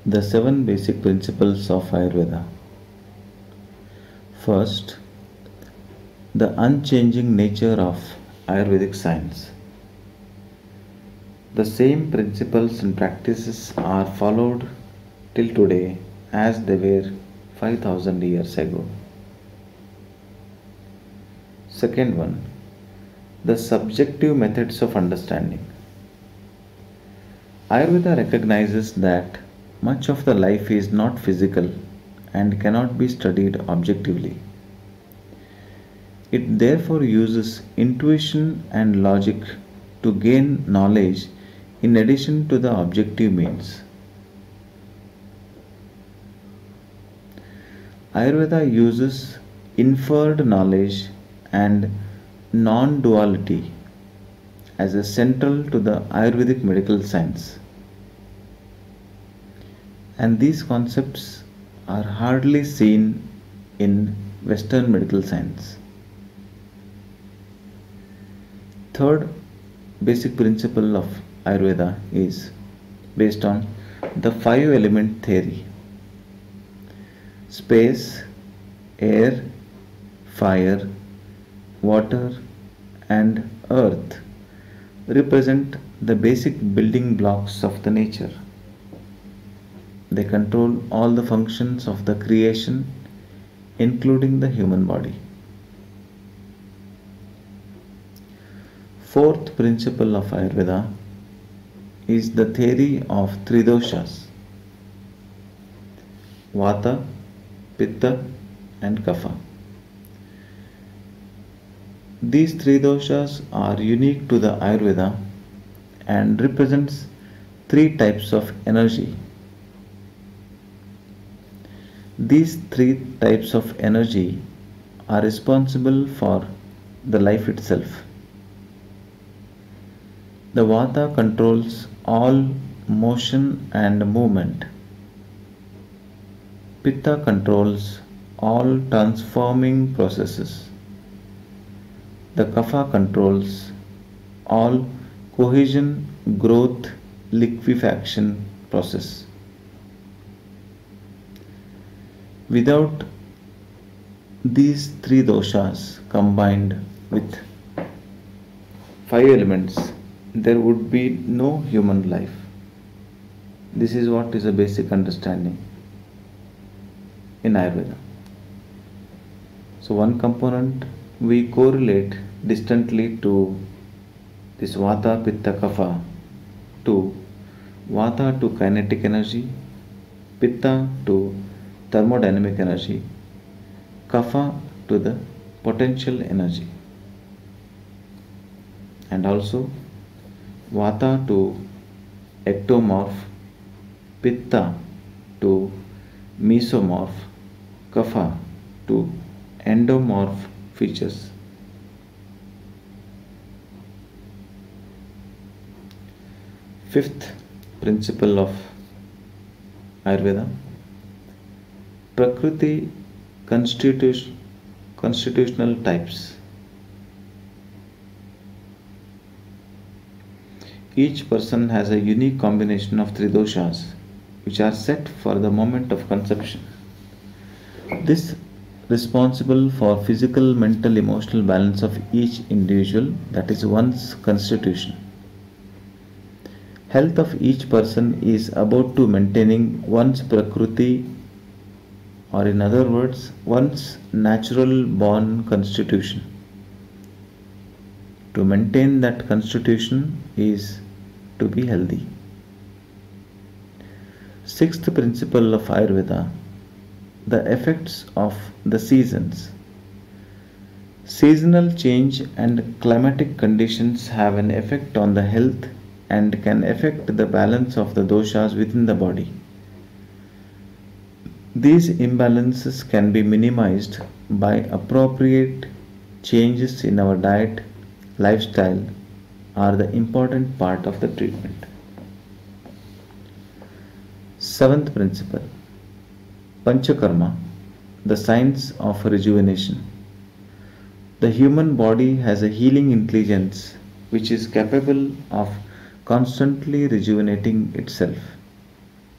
The seven basic principles of Ayurveda. First, the unchanging nature of Ayurvedic science. The same principles and practices are followed till today as they were 5000 years ago. Second one, the subjective methods of understanding. Ayurveda recognizes that much of the life is not physical and cannot be studied objectively. It therefore uses intuition and logic to gain knowledge in addition to the objective means. Ayurveda uses inferred knowledge and non duality as a central to the Ayurvedic medical science. And these concepts are hardly seen in Western medical science. Third basic principle of Ayurveda is based on the five element theory: space, air, fire, water, and earth represent the basic building blocks of the nature. They control all the functions of the creation, including the human body. Fourth principle of Ayurveda is the theory of three doshas: Vata, Pitta, and Kapha. These three doshas are unique to the Ayurveda and represents three types of energy. These three types of energy are responsible for the life itself. The Vata controls all motion and movement. Pitta controls all transforming processes. The Kapha controls all cohesion, growth, liquefaction process. Without these three doshas combined with five elements, there would be no human life. This is what is a basic understanding in Ayurveda. So, one component we correlate distantly to this Vata, Pitta, Kapha to Vata to kinetic energy, Pitta to thermodynamic energy, Kapha to the potential energy, and also Vata to ectomorph, Pitta to mesomorph, Kapha to endomorph features. Fifth principle of Ayurveda: Prakriti constitutional types. Each person has a unique combination of three doshas which are set for the moment of conception. This responsible for physical, mental, emotional balance of each individual, that is one's constitution. Health of each person is about to maintaining one's prakriti, or in other words, one's natural born constitution. To maintain that constitution is to be healthy. Sixth principle of Ayurveda: the effects of the seasons. Seasonal change and climatic conditions have an effect on the health and can affect the balance of the doshas within the body. These imbalances can be minimized by appropriate changes in our diet, lifestyle are the important part of the treatment. Seventh principle: Panchakarma, the science of rejuvenation. The human body has a healing intelligence which is capable of constantly rejuvenating itself.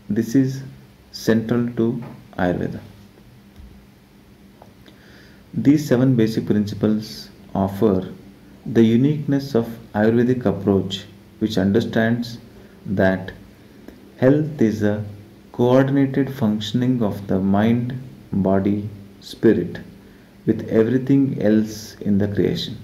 This is central to Ayurveda. These seven basic principles offer the uniqueness of Ayurvedic approach, which understands that health is a coordinated functioning of the mind, body, spirit with everything else in the creation.